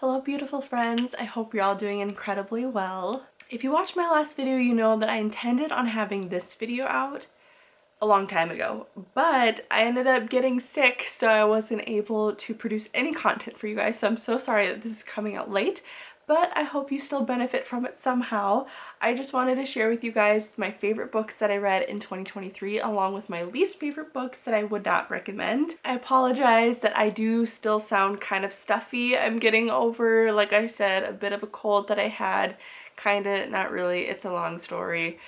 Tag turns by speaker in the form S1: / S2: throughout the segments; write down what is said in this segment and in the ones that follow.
S1: Hello beautiful friends, I hope you're all doing incredibly well. If you watched my last video, you know that I intended on having this video out a long time ago, but I ended up getting sick, so I wasn't able to produce any content for you guys, so I'm so sorry that this is coming out late, but I hope you still benefit from it somehow. I just wanted to share with you guys my favorite books that I read in 2023 along with my least favorite books that I would not recommend. I apologize that I do still sound kind of stuffy. I'm getting over, like I said, a bit of a cold that I had. Kinda, not really, it's a long story.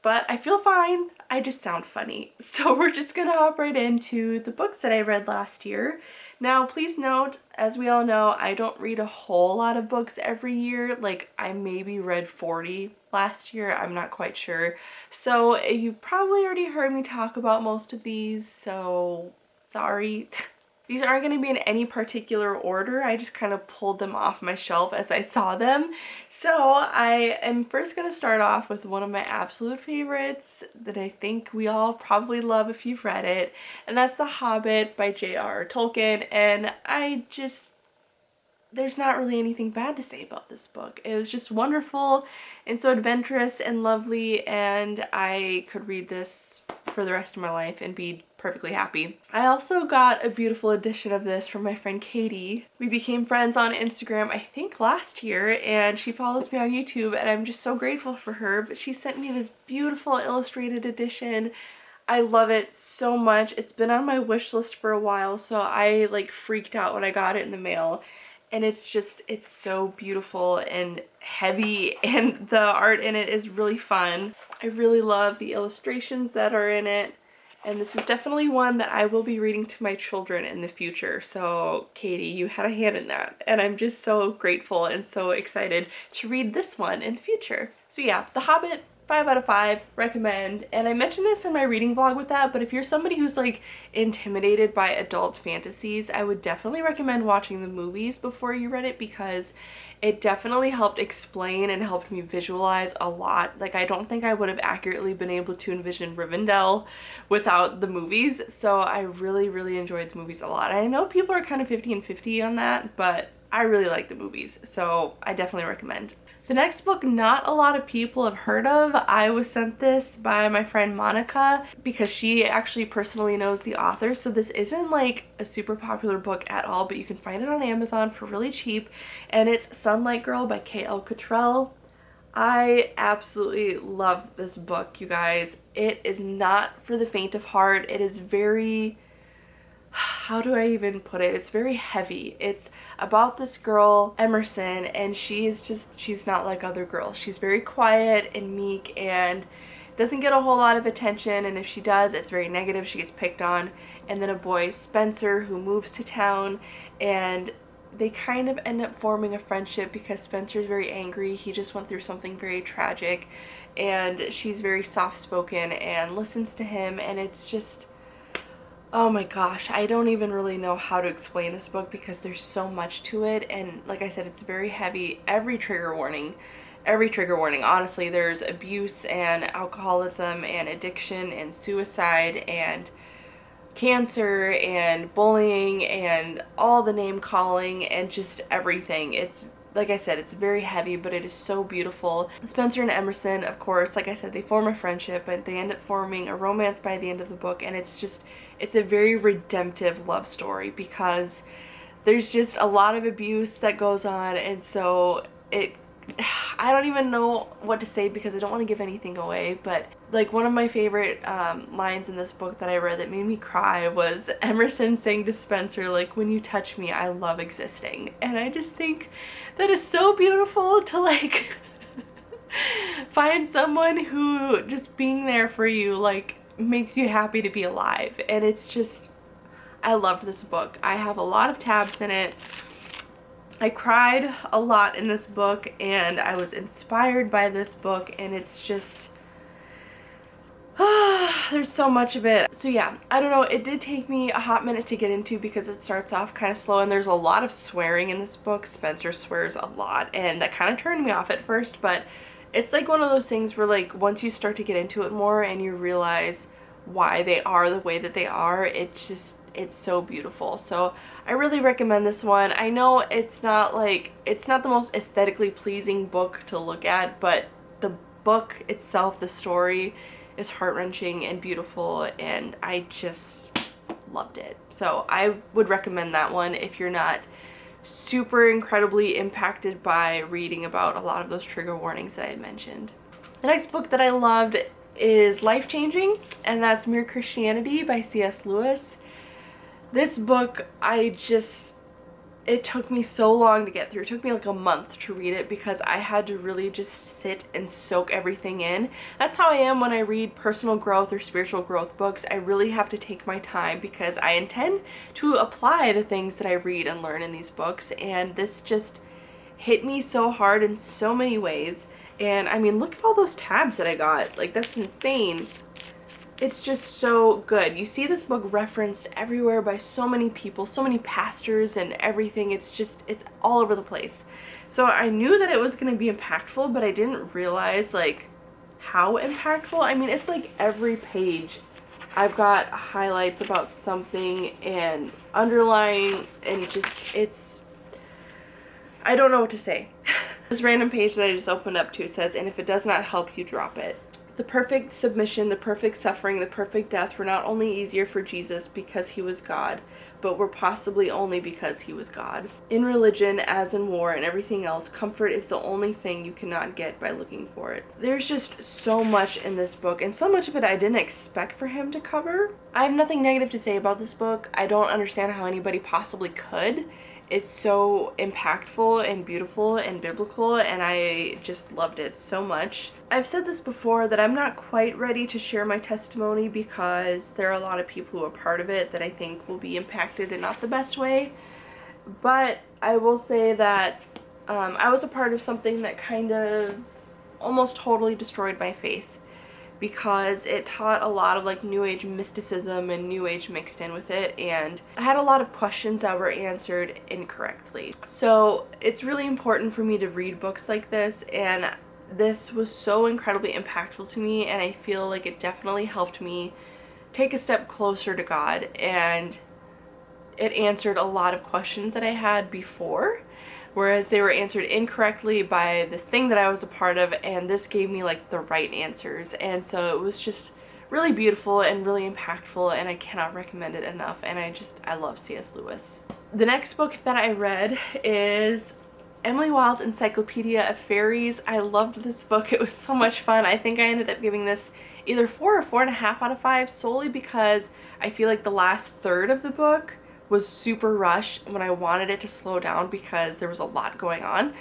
S1: But I feel fine, I just sound funny. So we're just gonna hop right into the books that I read last year. Now please note, as we all know, I don't read a whole lot of books every year. Like I maybe read 40 last year, I'm not quite sure. So you've probably already heard me talk about most of these, so sorry. These aren't going to be in any particular order, I just kind of pulled them off my shelf as I saw them. So I am first going to start off with one of my absolute favorites that I think we all probably love if you've read it, and that's The Hobbit by J.R.R. Tolkien, and there's not really anything bad to say about this book. It was just wonderful and so adventurous and lovely, and I could read this for the rest of my life and be perfectly happy. I also got a beautiful edition of this from my friend Katie. We became friends on Instagram I think last year, and she follows me on YouTube, and I'm just so grateful for her, but she sent me this beautiful illustrated edition. I love it so much. It's been on my wish list for a while, so I like freaked out when I got it in the mail. And it's so beautiful and heavy, and the art in it is really fun. I really love the illustrations that are in it, and this is definitely one that I will be reading to my children in the future. So Katie, you had a hand in that, and I'm just so grateful and so excited to read this one in the future. So yeah, The Hobbit, 5 out of 5, recommend. And I mentioned this in my reading vlog with that, but if you're somebody who's like intimidated by adult fantasies, I would definitely recommend watching the movies before you read it, because it definitely helped explain and helped me visualize a lot. Like I don't think I would have accurately been able to envision Rivendell without the movies, so I really enjoyed the movies a lot. I know people are kind of 50 and 50 on that, but I really like the movies, so I definitely recommend. The next book not a lot of people have heard of. I was sent this by my friend Monica because she actually personally knows the author, so this isn't like a super popular book at all, but you can find it on Amazon for really cheap, and it's Sunlight Girl by K.L. Cottrell. I absolutely love this book, you guys. It is not for the faint of heart. It is very, how do I even put it? It's very heavy. It's about this girl, Emerson, and she's not like other girls. She's very quiet and meek and doesn't get a whole lot of attention, and if she does, it's very negative. She gets picked on. And then a boy, Spencer, who moves to town, and they kind of end up forming a friendship because Spencer's very angry. He just went through something very tragic, and she's very soft-spoken and listens to him, and it's just, oh my gosh, I don't even really know how to explain this book because there's so much to it, and like I said, it's very heavy. Every trigger warning, honestly. There's abuse and alcoholism and addiction and suicide and cancer and bullying and all the name calling and just everything. It's, like I said, it's very heavy, but it is so beautiful. Spencer and Emerson, of course, like I said, they form a friendship, but they end up forming a romance by the end of the book, and it's a very redemptive love story because there's just a lot of abuse that goes on, and so I don't even know what to say because I don't want to give anything away, but like one of my favorite lines in this book that I read that made me cry was Emerson saying to Spencer, like, "When you touch me, I love existing." And I just think that is so beautiful to like find someone who just being there for you like makes you happy to be alive. And it's just, I loved this book. I have a lot of tabs in it. I cried a lot in this book, and I was inspired by this book, and it's just, there's so much of it. So yeah, I don't know, it did take me a hot minute to get into because it starts off kind of slow, and there's a lot of swearing in this book. Spencer swears a lot, and that kind of turned me off at first, but it's like one of those things where like once you start to get into it more and you realize why they are the way that they are, it's so beautiful. So I really recommend this one. I know it's not the most aesthetically pleasing book to look at, but the book itself, the story, is heart-wrenching and beautiful, and I just loved it. So I would recommend that one if you're not super incredibly impacted by reading about a lot of those trigger warnings that I had mentioned. The next book that I loved is life-changing, and that's Mere Christianity by C.S. Lewis. This book, it took me so long to get through. It took me like a month to read it because I had to really just sit and soak everything in. That's how I am when I read personal growth or spiritual growth books. I really have to take my time because I intend to apply the things that I read and learn in these books, and this just hit me so hard in so many ways. And I mean, look at all those tabs that I got. Like, that's insane. It's just so good. You see this book referenced everywhere by so many people, so many pastors and everything. It's all over the place. So I knew that it was going to be impactful, but I didn't realize like how impactful. I mean, it's like every page I've got highlights about something and underlying, and just I don't know what to say. This random page that I just opened up to, it says, "And if it does not help you, drop it. The perfect submission, the perfect suffering, the perfect death were not only easier for Jesus because he was God, but were possibly only because he was God. In religion, as in war and everything else, comfort is the only thing you cannot get by looking for it." There's just so much in this book, and so much of it I didn't expect for him to cover. I have nothing negative to say about this book. I don't understand how anybody possibly could. It's so impactful and beautiful and biblical, and I just loved it so much. I've said this before that I'm not quite ready to share my testimony because there are a lot of people who are part of it that I think will be impacted in not the best way. But I will say that I was a part of something that kind of almost totally destroyed my faith, because it taught a lot of like new age mysticism and new age mixed in with it, and I had a lot of questions that were answered incorrectly. So it's really important for me to read books like this, and this was so incredibly impactful to me, and I feel like it definitely helped me take a step closer to God, and it answered a lot of questions that I had before, whereas they were answered incorrectly by this thing that I was a part of, and this gave me like the right answers. And so it was just really beautiful and really impactful, and I cannot recommend it enough, and I love C.S. Lewis. The next book that I read is Emily Wilde's Encyclopedia of Fairies. I loved this book. It was so much fun. I think I ended up giving this either 4 or 4.5 out of 5, solely because I feel like the last third of the book was super rushed when I wanted it to slow down because there was a lot going on.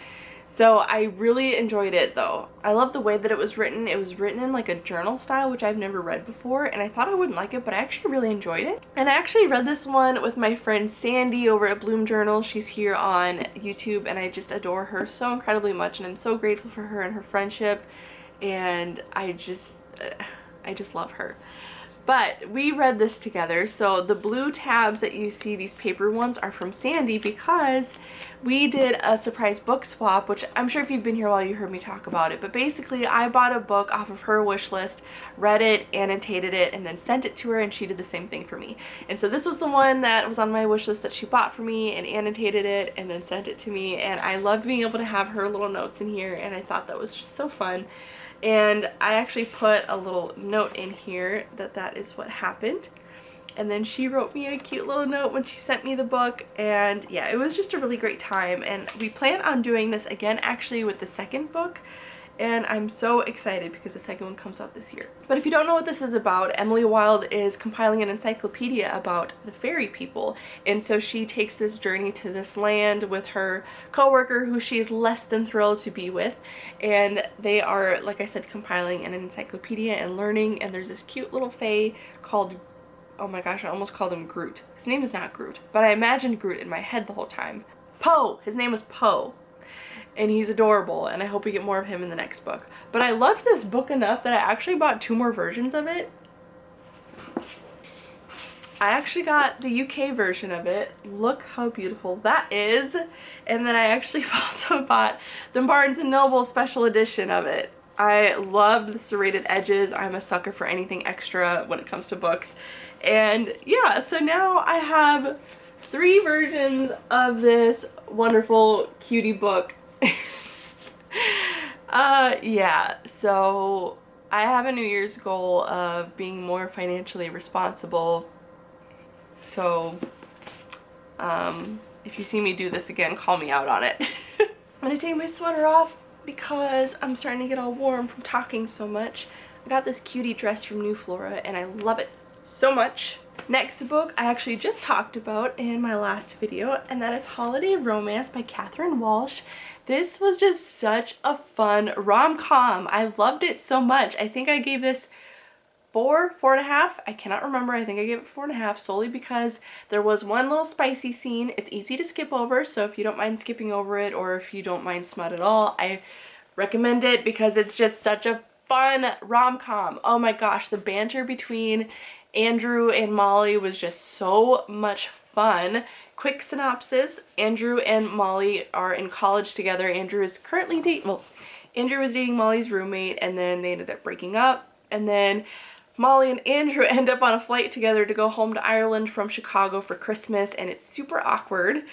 S1: So I really enjoyed it though. I love the way that it was written. It was written in like a journal style, which I've never read before, and I thought I wouldn't like it, but I actually really enjoyed it. And I actually read this one with my friend Sandy over at Bloom Journal. She's here on YouTube, and I just adore her so incredibly much, and I'm so grateful for her and her friendship, and I just love her. But we read this together. So the blue tabs that you see, these paper ones, are from Sandy because we did a surprise book swap, which I'm sure if you've been here while you heard me talk about it. But basically I bought a book off of her wish list, read it, annotated it, and then sent it to her, and she did the same thing for me. And so this was the one that was on my wish list that she bought for me and annotated it and then sent it to me. And I loved being able to have her little notes in here, and I thought that was just so fun. And I actually put a little note in here that is what happened. And then she wrote me a cute little note when she sent me the book, and yeah, it was just a really great time. And we plan on doing this again actually with the second book, and I'm so excited because the second one comes out this year. But if you don't know what this is about, Emily Wilde is compiling an encyclopedia about the fairy people, and so she takes this journey to this land with her co-worker, who she is less than thrilled to be with, and they are, like I said, compiling an encyclopedia and learning. And there's this cute little fae called, oh my gosh, I almost called him Groot. His name is not Groot, but I imagined Groot in my head the whole time. Poe! His name was Poe. And he's adorable, and I hope we get more of him in the next book. But I loved this book enough that I actually bought 2 more versions of it. I actually got the UK version of it. Look how beautiful that is. And then I actually also bought the Barnes & Noble special edition of it. I loved the serrated edges. I'm a sucker for anything extra when it comes to books. And yeah, so now I have 3 versions of this wonderful cutie book. Yeah, so I have a New Year's goal of being more financially responsible. So, if you see me do this again, call me out on it. I'm gonna take my sweater off because I'm starting to get all warm from talking so much. I got this cutie dress from New Flora and I love it so much. Next book I actually just talked about in my last video, and that is Holiday Romance by Catherine Walsh. This was just such a fun rom-com. I loved it so much. I think I gave this 4.5. I cannot remember. I think I gave it 4.5 solely because there was one little spicy scene. It's easy to skip over, so if you don't mind skipping over it or if you don't mind smut at all, I recommend it because it's just such a fun rom-com. Oh my gosh, the banter between Andrew and Molly was just so much fun. Quick synopsis: Andrew and Molly are in college together. Andrew is currently Andrew was dating Molly's roommate, and then they ended up breaking up, and then Molly and Andrew end up on a flight together to go home to Ireland from Chicago for Christmas, and it's super awkward,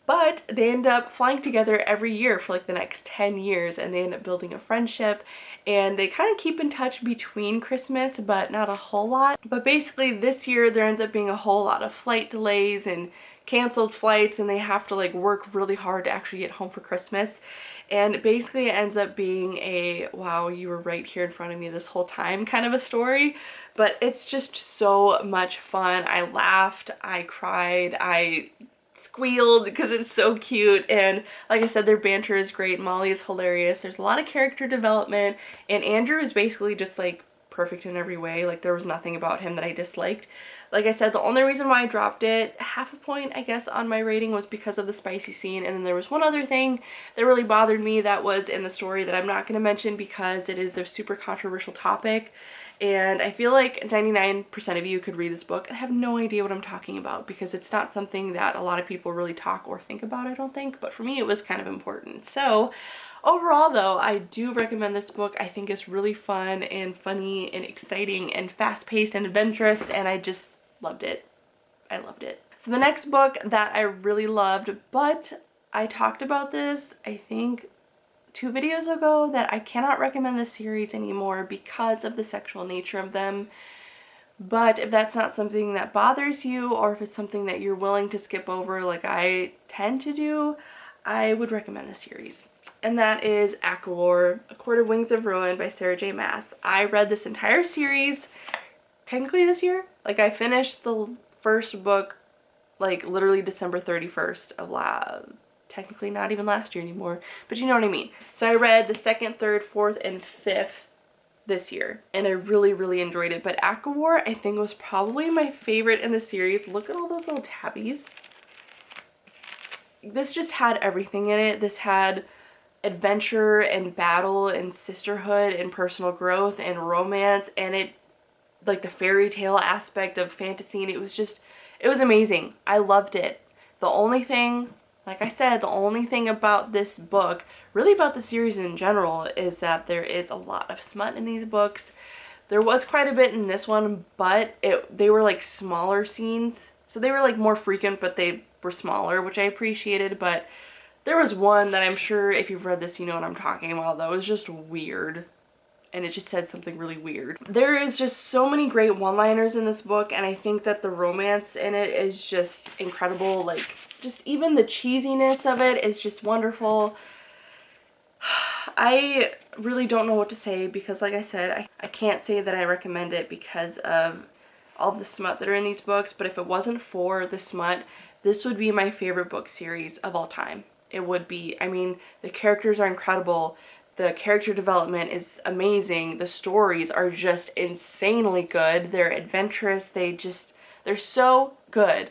S1: but they end up flying together every year for like the next 10 years, and they end up building a friendship, and they kind of keep in touch between Christmas, but not a whole lot. But basically this year there ends up being a whole lot of flight delays and canceled flights, and they have to like work really hard to actually get home for Christmas. And basically it ends up being a wow, you were right here in front of me this whole time kind of a story. But it's just so much fun. I laughed, I cried, I squealed because it's so cute, and like I said, their banter is great. Molly is hilarious. There's a lot of character development, and Andrew is basically just like perfect in every way. Like there was nothing about him that I disliked. Like I said, the only reason why I dropped it 0.5 point, I guess, on my rating was because of the spicy scene. And then there was one other thing that really bothered me that was in the story that I'm not going to mention because it is a super controversial topic. And I feel like 99% of you could read this book and have no idea what I'm talking about because it's not something that a lot of people really talk or think about, I don't think. But for me, it was kind of important. So overall, though, I do recommend this book. I think it's really fun and funny and exciting and fast-paced and adventurous, and I just loved it. I loved it. So the next book that I really loved, but I talked about this, I think, 2 videos ago, that I cannot recommend this series anymore because of the sexual nature of them. But if that's not something that bothers you, or if it's something that you're willing to skip over like I tend to do, I would recommend this series. And that is ACOWAR, A Court of Wings of Ruin by Sarah J. Maas. I read this entire series technically this year. Like I finished the first book like literally December 31st of technically not even last year anymore, but you know what I mean. So I read the 2nd, 3rd, 4th, and 5th this year, and I really, really enjoyed it. But ACOWAR, I think, was probably my favorite in the series. Look at all those little tabbies. This just had everything in it. This had adventure and battle and sisterhood and personal growth and romance, and it, like the fairy tale aspect of fantasy, and it was amazing. I loved it. The only thing, like I said, the only thing about this book, really about the series in general, is that there is a lot of smut in these books. There was quite a bit in this one, but they were like smaller scenes. So they were like more frequent, but they were smaller, which I appreciated. But there was one that I'm sure if you've read this, you know what I'm talking about, that was just weird. And it just said something really weird. There is just so many great one-liners in this book, and I think that the romance in it is just incredible. Like, just even the cheesiness of it is just wonderful. I really don't know what to say because, like I said, I can't say that I recommend it because of all the smut that are in these books, but if it wasn't for the smut, this would be my favorite book series of all time. It would be. I mean, the characters are incredible. The character development is amazing. The stories are just insanely good. They're adventurous. They're so good.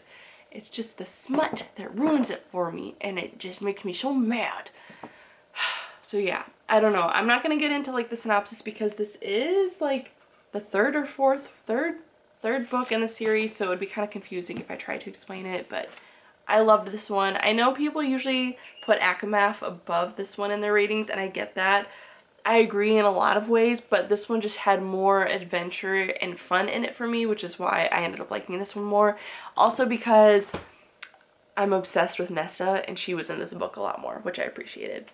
S1: It's just the smut that ruins it for me, and it just makes me so mad. So yeah, I don't know. I'm not going to get into like the synopsis because this is like the third book in the series, so it would be kind of confusing if I tried to explain it, but I loved this one. I know people usually put ACOMAF above this one in their ratings, and I get that. I agree in a lot of ways, but this one just had more adventure and fun in it for me, which is why I ended up liking this one more. Also because I'm obsessed with Nesta, and she was in this book a lot more, which I appreciated.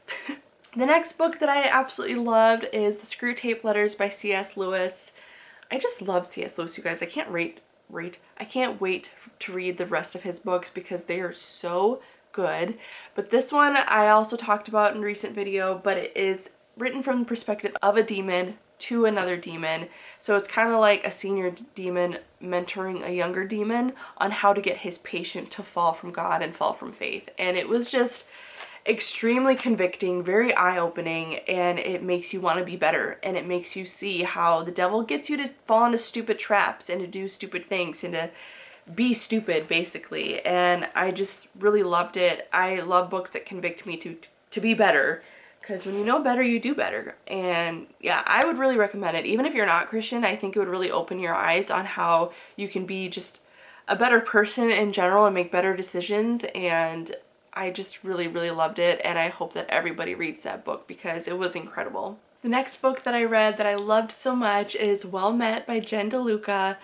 S1: The next book that I absolutely loved is The Screwtape Letters by C.S. Lewis. I just love C.S. Lewis, you guys. I can't wait to read the rest of his books because they are so good. But this one I also talked about in a recent video, but it is written from the perspective of a demon to another demon. So it's kind of like a senior demon mentoring a younger demon on how to get his patient to fall from God and fall from faith. And it was just extremely convicting, very eye-opening, and it makes you want to be better, and it makes you see how the devil gets you to fall into stupid traps and to do stupid things and to be stupid, basically. And I just really loved it. I love books that convict me to be better, because when you know better, you do better. And yeah, I would really recommend it. Even if you're not Christian, I think it would really open your eyes on how you can be just a better person in general and make better decisions. And I just really, really loved it, and I hope that everybody reads that book because it was incredible. The next book that I read that I loved so much is Well Met by Jen DeLuca.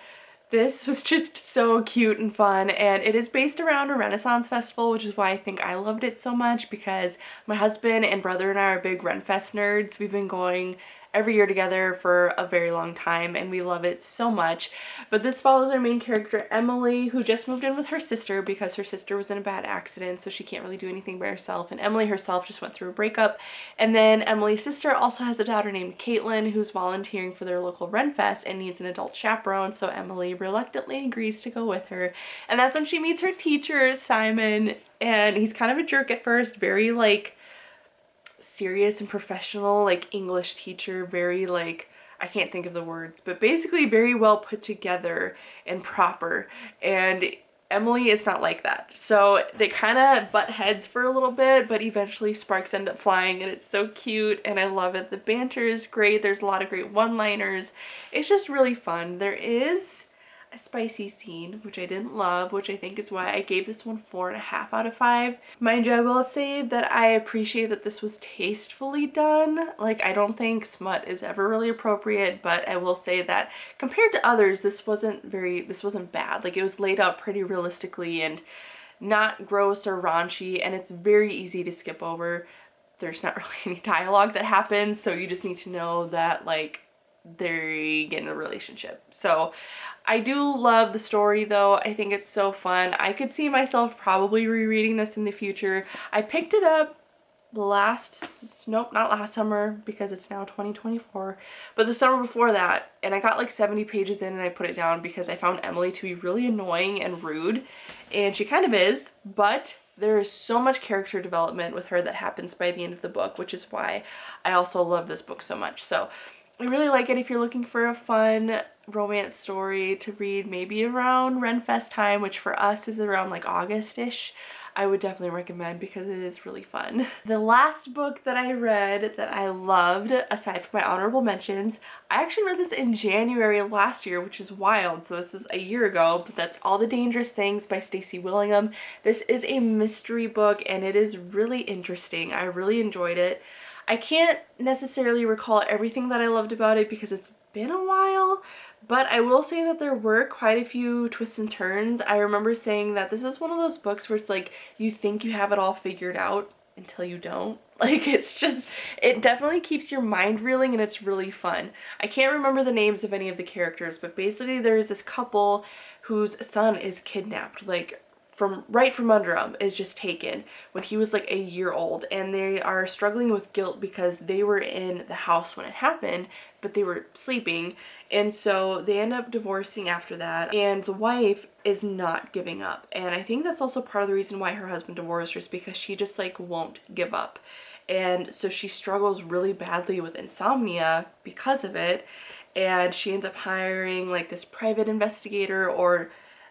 S1: This was just so cute and fun, and it is based around a Renaissance festival, which is why I think I loved it so much, because my husband and brother and I are big Renfest nerds. We've been going every year together for a very long time, and we love it so much. But this follows our main character, Emily, who just moved in with her sister because her sister was in a bad accident, so she can't really do anything by herself, and Emily herself just went through a breakup. And then Emily's sister also has a daughter named Caitlin who's volunteering for their local Renfest and needs an adult chaperone, so Emily reluctantly agrees to go with her. And that's when she meets her teacher, Simon, and he's kind of a jerk at first, very like serious and professional, like English teacher, very like, I can't think of the words, but basically very well put together and proper. And Emily is not like that. So they kind of butt heads for a little bit, but eventually sparks end up flying, and it's so cute and I love it. The banter is great. There's a lot of great one-liners. It's just really fun. There is a spicy scene, which I didn't love, which I think is why I gave this one 4.5 out of 5. Mind you, I will say that I appreciate that this was tastefully done. Like, I don't think smut is ever really appropriate, but I will say that compared to others, this wasn't bad. Like, it was laid out pretty realistically and not gross or raunchy, and it's very easy to skip over. There's not really any dialogue that happens, so you just need to know that, like, they get in a relationship. So I do love the story though. I think it's so fun. I could see myself probably rereading this in the future. I picked it up not last summer because it's now 2024, but the summer before that, and I got like 70 pages in and I put it down because I found Emily to be really annoying and rude, and she kind of is, but there is so much character development with her that happens by the end of the book, which is why I also love this book so much. So I really like it if you're looking for a fun romance story to read maybe around Renfest time, which for us is around like August-ish. I would definitely recommend because it is really fun. The last book that I read that I loved, aside from my honorable mentions, I actually read this in January of last year, which is wild. So this is a year ago, but that's All the Dangerous Things by Stacey Willingham. This is a mystery book and it is really interesting. I really enjoyed it. I can't necessarily recall everything that I loved about it because it's been a while, but I will say that there were quite a few twists and turns. I remember saying that this is one of those books where it's like you think you have it all figured out until you don't. Like, it's just, it definitely keeps your mind reeling and it's really fun. I can't remember the names of any of the characters, but basically there's this couple whose son is kidnapped, like right from under him, is just taken when he was like a year old, and they are struggling with guilt because they were in the house when it happened, but they were sleeping, and so they end up divorcing after that, and the wife is not giving up. And I think that's also part of the reason why her husband divorced her, is because she just like won't give up, and so she struggles really badly with insomnia because of it, and she ends up hiring like this private investigator, or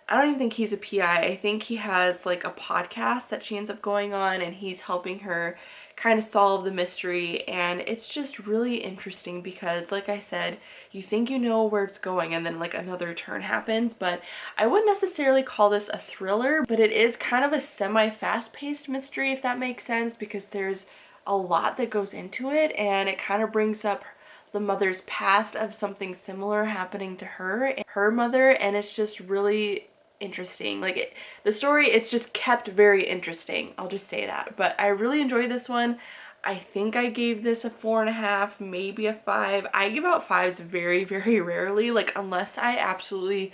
S1: I don't even think he's a PI. I think he has like a podcast that she ends up going on, and he's helping her kind of solve the mystery. And it's just really interesting because, like I said, you think you know where it's going and then like another turn happens. But I wouldn't necessarily call this a thriller, but it is kind of a semi-fast-paced mystery, if that makes sense, because there's a lot that goes into it, and it kind of brings up the mother's past of something similar happening to her and her mother, and it's just really interesting. Like the story, it's just kept very interesting. I'll just say that. But I really enjoyed this one. I think I gave this a 4.5, maybe a 5. I give out 5s very, very rarely, like unless I absolutely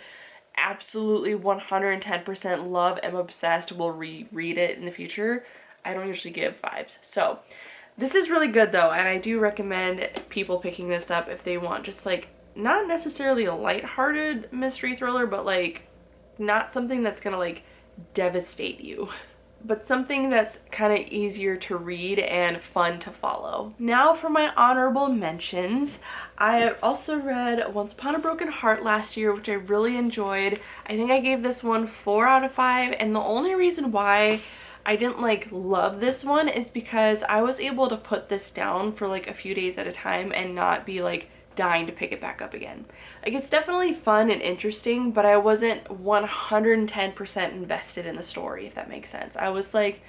S1: 110% love, am obsessed, will reread it in the future. I don't usually give 5s. So this is really good though, and I do recommend people picking this up if they want just like not necessarily a lighthearted mystery thriller, but like not something that's gonna like devastate you, but something that's kind of easier to read and fun to follow. Now for my honorable mentions. I also read Once Upon a Broken Heart last year, which I really enjoyed. I think I gave this one 4 out of 5, and the only reason why I didn't like love this one is because I was able to put this down for like a few days at a time and not be like dying to pick it back up again. Like it's definitely fun and interesting, but I wasn't 110% invested in the story, if that makes sense. I was like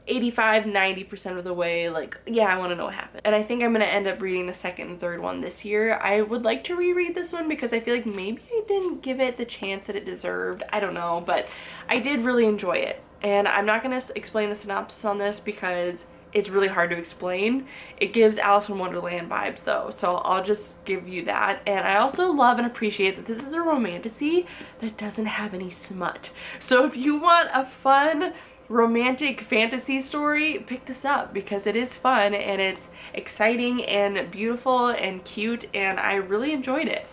S1: 85-90% of the way like, yeah, I want to know what happened. And I think I'm going to end up reading the second and third one this year. I would like to reread this one because I feel like maybe I didn't give it the chance that it deserved. I don't know, but I did really enjoy it. And I'm not going to explain the synopsis on this because it's really hard to explain. It gives Alice in Wonderland vibes though, so I'll just give you that. And I also love and appreciate that this is a romantasy that doesn't have any smut. So if you want a fun romantic fantasy story, pick this up because it is fun and it's exciting and beautiful and cute, and I really enjoyed it.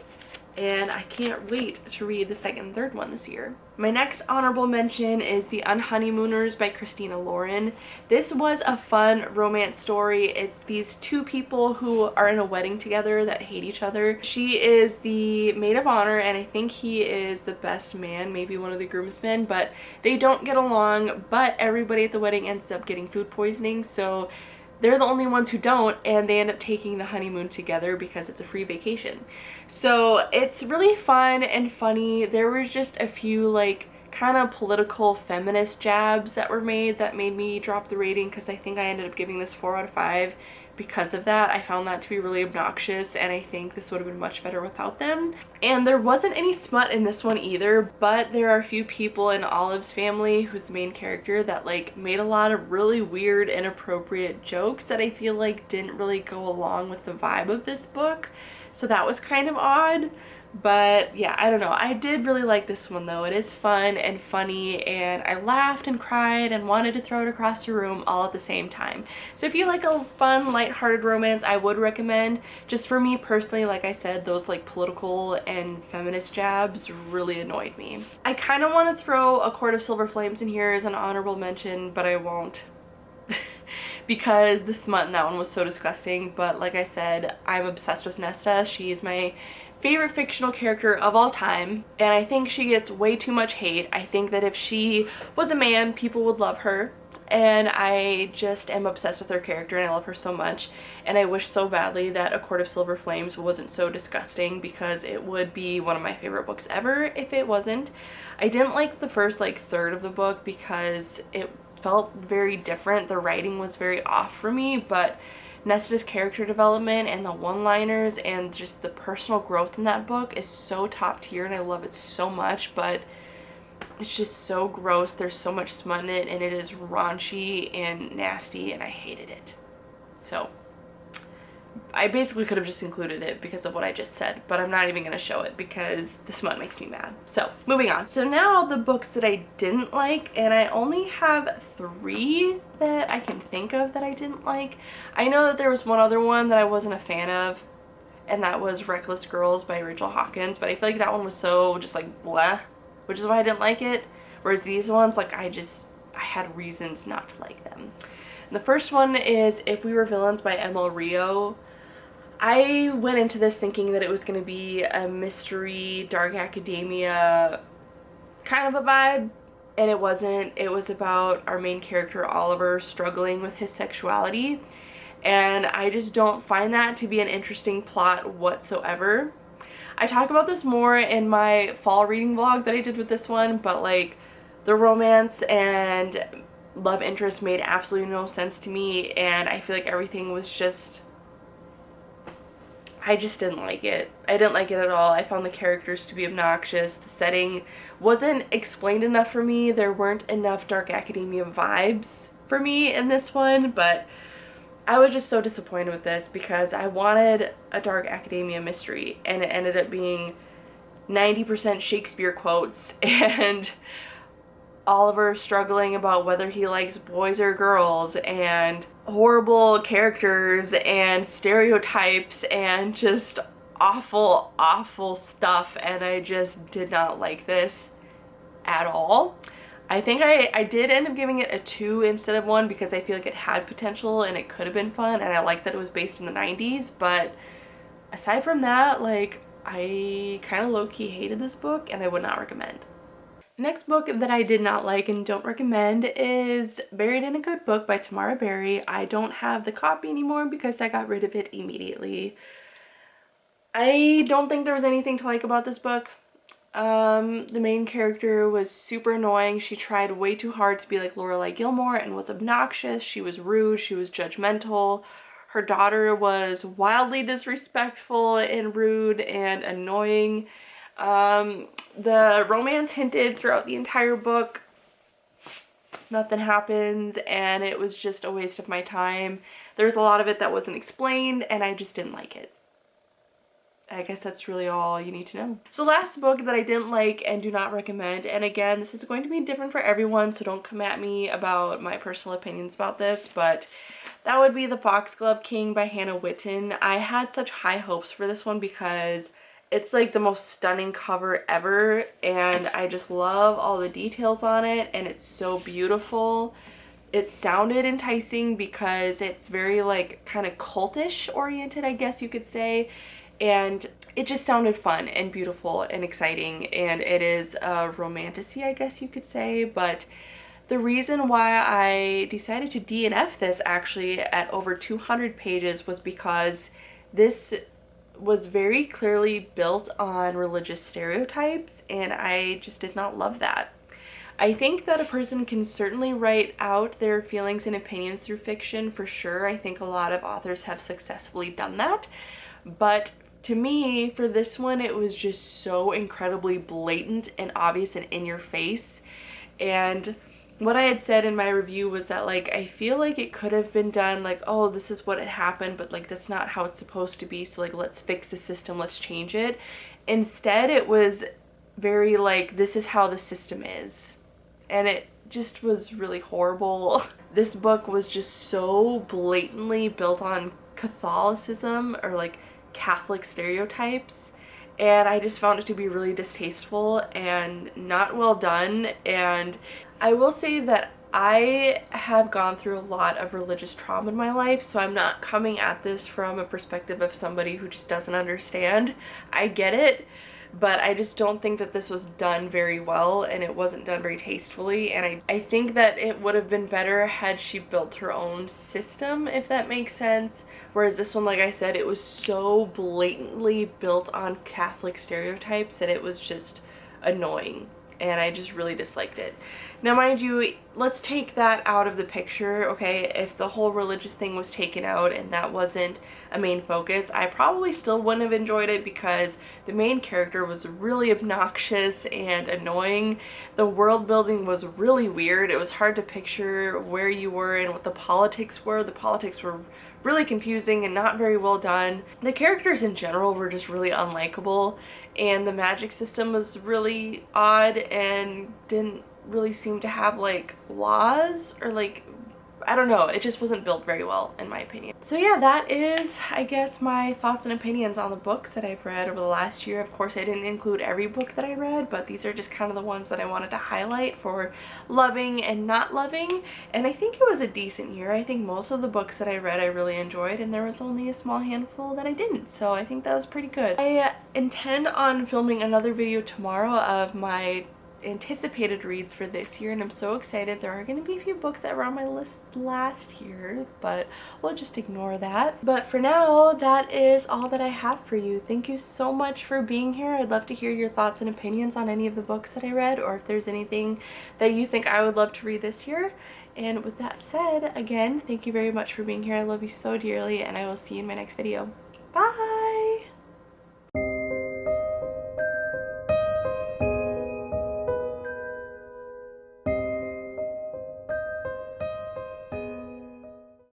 S1: And I can't wait to read the second and third one this year. My next honorable mention is The Unhoneymooners by Christina Lauren. This was a fun romance story. It's these two people who are in a wedding together that hate each other. She is the maid of honor and I think he is the best man, maybe one of the groomsmen, but they don't get along, but everybody at the wedding ends up getting food poisoning, so they're the only ones who don't, and they end up taking the honeymoon together because it's a free vacation. So it's really fun and funny. There were just a few like kind of political feminist jabs that were made that made me drop the rating, because I think I ended up giving this 4 out of 5 because of that. I found that to be really obnoxious, and I think this would have been much better without them. And there wasn't any smut in this one either, but there are a few people in Olive's family, who's the main character, that like made a lot of really weird, inappropriate jokes that I feel like didn't really go along with the vibe of this book. So that was kind of odd. But yeah, I don't know. I did really like this one though. It is fun and funny, and I laughed and cried and wanted to throw it across the room all at the same time. So if you like a fun, lighthearted romance, I would recommend. Just for me personally, like I said, those like political and feminist jabs really annoyed me. I kind of want to throw A Court of Silver Flames in here as an honorable mention, but I won't. Because the smut in that one was so disgusting. But like I said, I'm obsessed with Nesta. She is my favorite fictional character of all time, and I think she gets way too much hate. I think that if she was a man, people would love her, and I just am obsessed with her character and I love her so much, and I wish so badly that A Court of Silver Flames wasn't so disgusting, because it would be one of my favorite books ever if it wasn't. I didn't like the first like third of the book because it felt very different. The writing was very off for me, but Nesta's character development and the one-liners and just the personal growth in that book is so top tier, and I love it so much. But it's just so gross. There's so much smut in it, and it is raunchy and nasty, and I hated it. So I basically could have just included it because of what I just said, but I'm not even going to show it because the smut makes me mad. So moving on. So now the books that I didn't like, and I only have 3 that I can think of that I didn't like. I know that there was one other one that I wasn't a fan of, and that was Reckless Girls by Rachel Hawkins, but I feel like that one was so just like bleh, which is why I didn't like it. Whereas these ones, like I had reasons not to like them. And the first one is If We Were Villains by Emil Rio. I went into this thinking that it was going to be a mystery, dark academia kind of a vibe, and it wasn't. It was about our main character Oliver struggling with his sexuality, and I just don't find that to be an interesting plot whatsoever. I talk about this more in my fall reading vlog that I did with this one, but like the romance and love interest made absolutely no sense to me, and I feel like everything was just, I just didn't like it. I didn't like it at all. I found the characters to be obnoxious. The setting wasn't explained enough for me. There weren't enough dark academia vibes for me in this one, but I was just so disappointed with this because I wanted a dark academia mystery, and it ended up being 90% Shakespeare quotes and Oliver struggling about whether he likes boys or girls, and horrible characters and stereotypes and just awful, awful stuff, and I just did not like this at all. I think I did end up giving it a 2 instead of 1 because I feel like it had potential and it could have been fun, and I like that it was based in the 90s, but aside from that, like, I kind of low-key hated this book and I would not recommend. The next book that I did not like and don't recommend is Buried in a Good Book by Tamara Berry. I don't have the copy anymore because I got rid of it immediately. I don't think there was anything to like about this book. The main character was super annoying. She tried way too hard to be like Lorelai Gilmore and was obnoxious. She was rude. She was judgmental. Her daughter was wildly disrespectful and rude and annoying. The romance hinted throughout the entire book. Nothing happens, and it was just a waste of my time. There's a lot of it that wasn't explained, and I just didn't like it. I guess that's really all you need to know. So last book that I didn't like and do not recommend, and again, this is going to be different for everyone, so don't come at me about my personal opinions about this, but that would be The Foxglove King by Hannah Whitten. I had such high hopes for this one because it's like the most stunning cover ever, and I just love all the details on it, and it's so beautiful. It sounded enticing because it's very like kind of cultish oriented, I guess you could say, and it just sounded fun and beautiful and exciting, and it is a romantasy, I guess you could say. But the reason why I decided to DNF this actually at over 200 pages was because this was very clearly built on religious stereotypes, and I just did not love that. I think that a person can certainly write out their feelings and opinions through fiction, for sure. I think a lot of authors have successfully done that, but to me, for this one, it was just so incredibly blatant and obvious and in your face. And what I had said in my review was that, like, I feel like it could have been done like, oh, this is what had happened, but like that's not how it's supposed to be, so like let's fix the system, let's change it. Instead, it was very like, this is how the system is, and it just was really horrible. This book was just so blatantly built on Catholicism, or like Catholic stereotypes, and I just found it to be really distasteful and not well done. And I will say that I have gone through a lot of religious trauma in my life, so I'm not coming at this from a perspective of somebody who just doesn't understand. I get it, but I just don't think that this was done very well, and it wasn't done very tastefully, and I think that it would have been better had she built her own system, if that makes sense. Whereas this one, like I said, it was so blatantly built on Catholic stereotypes that it was just annoying, and I just really disliked it. Now mind you, let's take that out of the picture, okay? If the whole religious thing was taken out and that wasn't a main focus, I probably still wouldn't have enjoyed it because the main character was really obnoxious and annoying. The world building was really weird. It was hard to picture where you were and what the politics were. The politics were really confusing and not very well done. The characters in general were just really unlikable, and the magic system was really odd and didn't really seem to have like laws, or like, I don't know, it just wasn't built very well in my opinion. So yeah, that is, I guess, my thoughts and opinions on the books that I've read over the last year. Of course, I didn't include every book that I read, but these are just kind of the ones that I wanted to highlight for loving and not loving. And I think it was a decent year. I think most of the books that I read I really enjoyed, and there was only a small handful that I didn't, so I think that was pretty good. I intend on filming another video tomorrow of my anticipated reads for this year, and I'm so excited. There are going to be a few books that were on my list last year, but we'll just ignore that. But for now, that is all that I have for you. Thank you so much for being here. I'd love to hear your thoughts and opinions on any of the books that I read, or if there's anything that you think I would love to read this year. And with that said, again, thank you very much for being here. I love you so dearly, and I will see you in my next video. Bye!